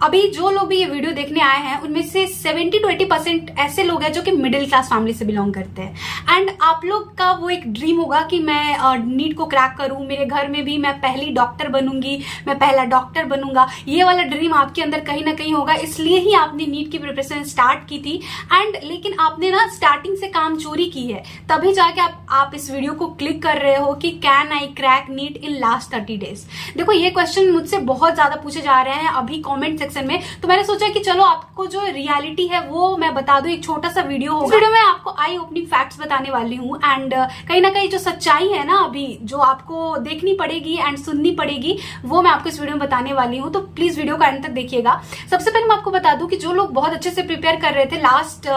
अभी जो लोग भी ये वीडियो देखने आए हैं उनमें से 70 to 80% ऐसे लोग हैं जो कि मिडिल क्लास फैमिली से बिलोंग करते हैं। एंड आप लोग का वो एक ड्रीम होगा कि मैं नीट को क्रैक करूं, मेरे घर में भी मैं पहली डॉक्टर बनूंगी, मैं पहला डॉक्टर बनूंगा। ये वाला ड्रीम आपके अंदर कहीं ना कहीं होगा, इसलिए ही आपने नीट की प्रिपरेशन स्टार्ट की थी। एंड लेकिन आपने ना स्टार्टिंग से काम चोरी की है, तभी जाके आप इस वीडियो को क्लिक कर रहे हो कि can I crack NEET in last 30 days. देखो ये क्वेश्चन मुझसे बहुत ज्यादा पूछे जा रहे हैं अभी कमेंट सेक्शन में, तो मैंने सोचा कि चलो आपको जो रियलिटी है वो मैं बता दूं। एक छोटा सा वीडियो होगा, इस वीडियो में आपको आई ओपनिंग फैक्ट्स बताने वाली हूँ। एंड कहीं ना कहीं जो सच्चाई है ना अभी जो आपको देखनी पड़ेगी एंड सुननी पड़ेगी, वो मैं आपको इस वीडियो में बताने वाली हूँ। तो प्लीज वीडियो को एंड तक देखिएगा। सबसे पहले मैं आपको बता दूं कि जो लोग बहुत अच्छे से प्रिपेयर कर रहे थे लास्ट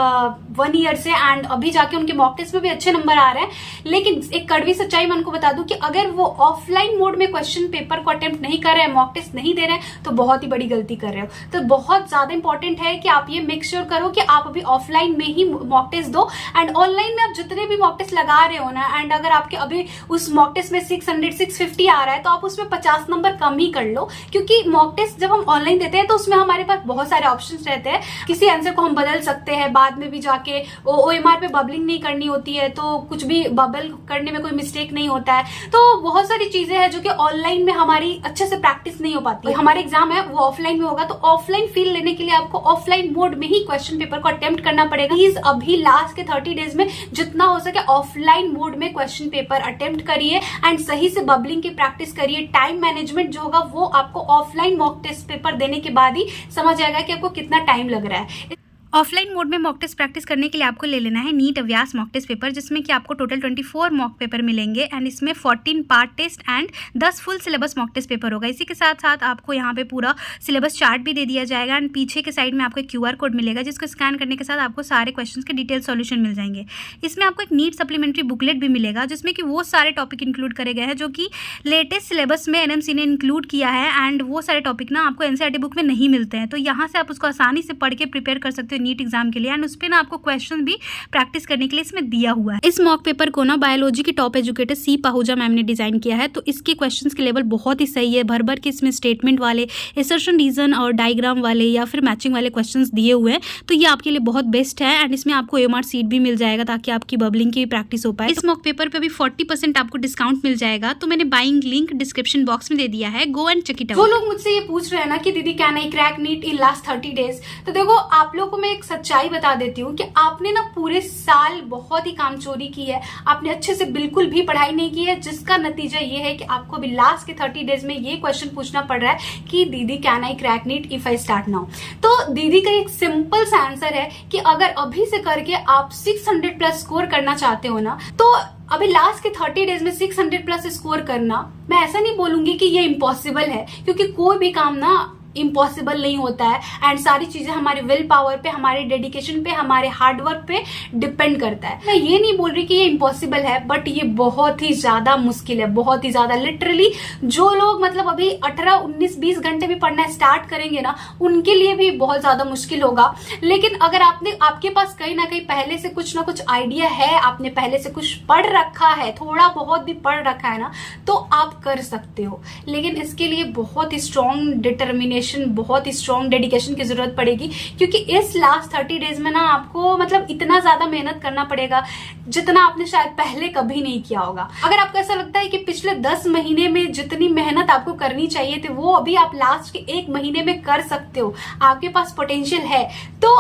1 ईयर से एंड अभी जाके उनके मॉक टेस्ट में भी अच्छे नंबर आ रहे हैं, लेकिन एक कड़वी सच्चाई मैं उनको बता दूं कि अगर वो ऑफलाइन मोड में क्वेश्चन पेपर को अटेम्प्ट नहीं कर रहे हैं, मॉक टेस्ट नहीं दे रहे हैं, तो बहुत ही बड़ी गलती कर रहे हो। तो बहुत ज्यादा इंपॉर्टेंट है कि आप ये मेक श्योर करो कि आप अभी ऑफलाइन में ही मॉक टेस्ट दो। एंड ऑनलाइन में आप जितने भी मॉक टेस्ट लगा रहे हो ना, एंड अगर आपके अभी उस मॉक टेस्ट में 600 650 आ रहा है तो आप उसमें 50 नंबर कम ही कर लो, क्योंकि मॉक टेस्ट जब हम ऑनलाइन देते हैं तो उसमें हमारे पास बहुत सारे ऑप्शंस रहते हैं। किसी आंसर को हम बदल सकते हैं, बाद में भी जाके OMR पे बबलिंग नहीं करनी होती है, तो कुछ भी बबल करने में कोई मिस्टेक नहीं होता है। तो बहुत सारी चीजें हैं जो कि ऑनलाइन में हमारी अच्छे से प्रैक्टिस नहीं हो पाती। हमारा एग्जाम है वो ऑफलाइन में होगा, तो ऑफलाइन फील लेने के लिए आपको ऑफलाइन मोड में ही क्वेश्चन पेपर को अटेम्प्ट करना पड़ेगा। प्लीज अभी लास्ट के 30 डेज में जितना हो सके ऑफलाइन मोड में क्वेश्चन पेपर अटेम्प्ट करिए एंड सही से बबलिंग की प्रैक्टिस करिए। टाइम मैनेजमेंट जो होगा वो आपको ऑफलाइन मॉक टेस्ट पेपर देने के बाद ही समझ आएगा कि आपको कितना टाइम लग रहा है। ऑफलाइन मोड में मॉक टेस्ट प्रैक्टिस करने के लिए आपको ले लेना है NEET Abhyas mock test paper, जिसमें कि आपको टोटल 24 मॉक पेपर मिलेंगे एंड इसमें 14 part test and 10 full syllabus mock test paper होगा। इसी के साथ साथ आपको यहाँ पे पूरा सिलेबस चार्ट भी दे दिया जाएगा एंड पीछे के साइड में आपको एक QR कोड मिलेगा, जिसको स्कैन करने के साथ आपको सारे क्वेश्चन के डिटेल सॉल्यूशन मिल जाएंगे। इसमें आपको एक नीट सप्लीमेंट्री बुकलेट भी मिलेगा, जिसमें कि वो सारे टॉपिक इंक्लूड करे गए हैं जो कि लेटेस्ट सिलेबस में NMC ने इंक्लूड किया है एंड वो सारे टॉपिक ना आपको NCERT बुक में नहीं मिलते हैं। तो यहाँ से आप उसको आसानी से पढ़ के प्रिपेयर कर सकते हो नीट एग्जाम के लिए। उस पे ना आपको क्वेश्चन भी प्रैक्टिस करने के लिए इसमें दिया हुआ है। इस मॉक पेपर को ना बायोलॉजी की टॉप एजुकेटर सी पाहुजा मैम ने डिजाइन किया है, तो इसके क्वेश्चंस के लेवल बहुत ही सही है। भर भर के इसमें स्टेटमेंट वाले, एसर्शन रीजन और डायग्राम वाले या फिर मैचिंग वाले क्वेश्चंस दिए हुए हैं, तो ये आपके लिए बहुत बेस्ट है। एंड इसमें आपको OMR सीट भी मिल जाएगा ताकि आपकी बबलिंग की प्रैक्टिस हो पाए। इस मॉक पेपर पे भी 40% आपको डिस्काउंट मिल जाएगा, तो मैंने बाइंग लिंक डिस्क्रिप्शन बॉक्स में दे दिया है, go and check it out. जो लोग मुझसे ये पूछ रहे हैं ना कि दीदी can I crack NEET in last 30 days, तो देखो आप लोगों को मैं एक सच्चाई बता देती हूँ कि आपने ना पूरे साल बहुत ही काम चोरी की है। आपने अच्छे से बिल्कुल भी पढ़ाई नहीं की है, जिसका नतीजा ये है कि आपको अभी लास्ट के 30 डेज में ये क्वेश्चन पूछना पड़ रहा है कि दीदी can I crack NEET if I start now. तो दीदी का एक सिंपल सा आंसर है कि अगर अभी से करके आप 600 प्लस स्कोर करना चाहते हो ना, तो अभी लास्ट के 30 डेज में 600 प्लस स्कोर करना, मैं ऐसा नहीं बोलूंगी कि ये इम्पॉसिबल है, क्योंकि कोई भी काम ना इम्पॉसिबल नहीं होता है एंड सारी चीजें हमारे विल पावर पे, हमारे डेडिकेशन पे, हमारे हार्डवर्क पे डिपेंड करता है। मैं ये नहीं बोल रही कि ये इम्पॉसिबल है, बट ये बहुत ही ज्यादा मुश्किल है, बहुत ही ज्यादा। लिटरली जो लोग मतलब अभी 18 19 20 घंटे भी पढ़ना स्टार्ट करेंगे ना, उनके लिए भी बहुत ज्यादा मुश्किल होगा। लेकिन अगर आपके पास कहीं ना कहीं पहले से कुछ ना कुछ आइडिया है, आपने पहले से कुछ पढ़ रखा है, थोड़ा बहुत भी पढ़ रखा है ना, तो आप कर सकते हो। लेकिन इसके लिए बहुत ही स्ट्रॉन्ग डिटर्मिनेशन, बहुत ही स्ट्रॉन्ग डेडिकेशन की जरूरत पड़ेगी, क्योंकि इस लास्ट 30 डेज में ना आपको मतलब इतना ज्यादा मेहनत करना पड़ेगा जितना आपने शायद पहले कभी नहीं किया होगा। अगर आपको ऐसा लगता है कि पिछले 10 महीने में जितनी मेहनत आपको करनी चाहिए थी वो अभी आप लास्ट के 1 महीने में कर सकते हो, आपके पास पोटेंशियल है, तो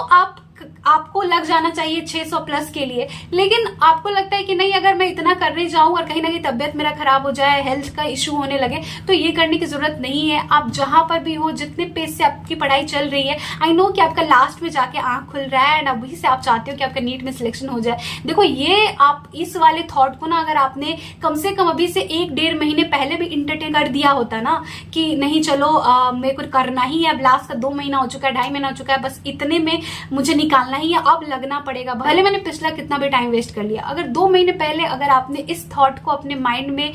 आपको लग जाना चाहिए 600 प्लस के लिए। लेकिन आपको लगता है कि नहीं, अगर मैं इतना करने जाऊं और कहीं ना कहीं तबियत मेरा खराब हो जाए, हेल्थ का इश्यू होने लगे, तो ये करने की जरूरत नहीं है। आप जहां पर भी हो, जितने पेज से आपकी पढ़ाई चल रही है, आई नो कि आपका लास्ट में जाके आंख खुल रहा है एंड अभी से आप चाहते हो कि आपका नीट में सिलेक्शन हो जाए। देखो ये आप इस वाले थॉट को ना अगर आपने कम से कम अभी से 1-1.5 महीने पहले भी इंटरटेन कर दिया होता ना कि नहीं चलो मेरे को करना ही है, अब लास्ट का 2 महीना हो चुका है, 2.5 महीना हो चुका है, बस इतने में मुझे निकालना निकालना ही है, अब लगना पड़ेगा, भले मैंने पिछला कितना भी टाइम वेस्ट कर लिया। अगर 2 महीने पहले अगर आपने इस थॉट को अपने माइंड में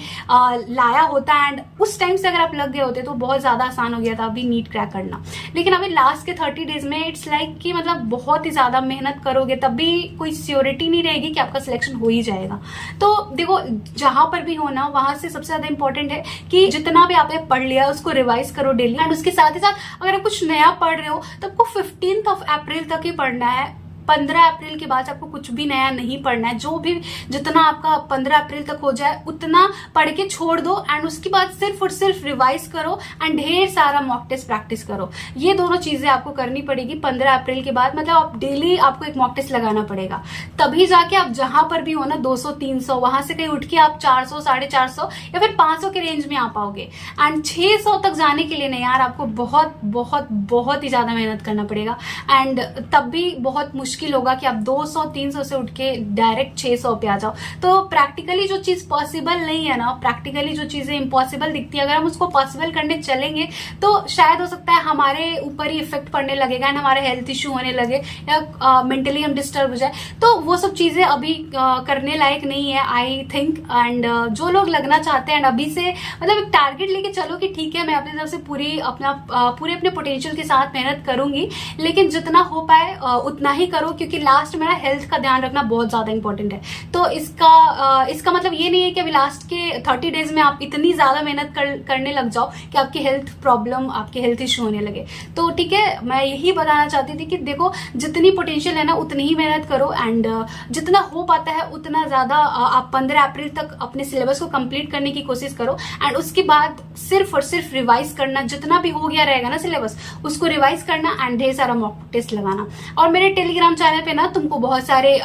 लाया होता एंड उस टाइम से अगर आप लग गए होते तो बहुत ज्यादा आसान हो गया था अभी नीट क्रैक करना। लेकिन अभी लास्ट के 30 डेज में इट्स लाइक कि मतलब बहुत ही ज्यादा मेहनत करोगे तब भी कोई श्योरिटी नहीं रहेगी कि आपका सिलेक्शन हो ही जाएगा। तो देखो, जहां पर भी हो ना, वहां से सबसे ज्यादा इंपॉर्टेंट है कि जितना भी आपने पढ़ लिया उसको रिवाइज करो डेली। एंड उसके साथ ही साथ अगर आप कुछ नया पढ़ रहे हो तो आपको 15 अप्रैल तक ही पढ़ना है। 15 अप्रैल के बाद आपको कुछ भी नया नहीं पढ़ना है। जो भी जितना आपका 15 अप्रैल तक हो जाए उतना पढ़ के छोड़ दो एंड उसके बाद सिर्फ और सिर्फ रिवाइज करो एंड ढेर सारा मॉक टेस्ट प्रैक्टिस करो। ये दोनों चीजें आपको करनी पड़ेगी 15 अप्रैल के बाद। मतलब आप डेली आपको एक मॉक टेस्ट लगाना पड़ेगा, तभी जाके आप जहां पर भी हो ना 200-300, वहां से कहीं उठ के आप 400, 450 या फिर 500 के रेंज में आ पाओगे। एंड 600 तक जाने के लिए नहीं यार, आपको बहुत बहुत बहुत ही ज्यादा मेहनत करना पड़ेगा। एंड तब भी बहुत मुश्किल होगा कि आप 200-300 से उठ के डायरेक्ट 600 पे आ जाओ। तो प्रैक्टिकली जो चीज पॉसिबल नहीं है ना, प्रैक्टिकली जो चीजें इम्पॉसिबल दिखती है, अगर हम उसको पॉसिबल करने चलेंगे तो शायद हो सकता है हमारे ऊपर ही इफेक्ट पड़ने लगेगा एंड हमारे हेल्थ इश्यू होने लगे या मेंटली हम डिस्टर्ब हो जाए। तो वो सब चीजें अभी करने लायक नहीं है आई थिंक। एंड जो लोग लगना चाहते हैं अभी से मतलब एक टारगेट लेके चलो कि ठीक है मैं अपनी तरफ से पूरे अपने पोटेंशियल के साथ मेहनत करूंगी, लेकिन जितना हो पाए उतना ही करो, क्योंकि लास्ट में ना हेल्थ का ध्यान रखना बहुत ज्यादा इंपॉर्टेंट है। तो इसका मतलब ये नहीं है कि अभी लास्ट के 30 डेज में आप इतनी ज्यादा मेहनत करने लग जाओ कि आपकी हेल्थ प्रॉब्लम, आपके हेल्थ इश्यू होने लगे। तो ठीक है, मैं यही बताना चाहती थी कि देखो जितनी पोटेंशियल है ना उतनी ही मेहनत करो एंड जितना हो पाता है उतना ज्यादा आप 15 अप्रैल तक अपने सिलेबस को कंप्लीट करने की कोशिश करो। एंड उसके बाद सिर्फ और सिर्फ रिवाइज करना, जितना भी हो गया रहेगा ना सिलेबस उसको रिवाइज करना एंड ढेर सारा मॉक टेस्ट लगाना। और मेरे टेलीग्राम चैनल पे ना तुमको बहुत सारे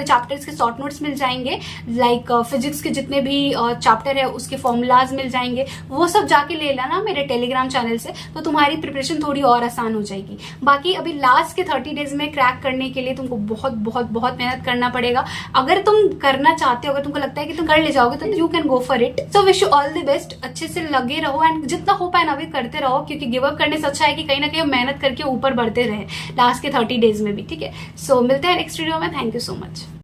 चैप्टर्स के शॉर्ट नोट्स मिल जाएंगे, लाइक फिजिक्स के जितने भी चैप्टर है उसके फॉर्मूलाज मिल जाएंगे, वो सब जाके ले लेना मेरे टेलीग्राम चैनल से, तो तुम्हारी प्रिपरेशन थोड़ी और आसान हो जाएगी। बाकी अभी लास्ट के 30 डेज में क्रैक करने के लिए तुमको बहुत बहुत बहुत मेहनत करना पड़ेगा। अगर तुम करना चाहते हो, अगर तुमको लगता है कि तुम कर ले जाओगे तो you can go for it. So wish you all the best. अच्छे से लगे रहो एंड जितना हो पाए ना भी करते रहो, क्योंकि गिव अप करने से अच्छा है कि कहीं ना कहीं मेहनत करके ऊपर बढ़ते रहे लास्ट के 30 डेज में भी। ठीक है, सो मिलते हैं नेक्स्ट वीडियो में। Thank you so much.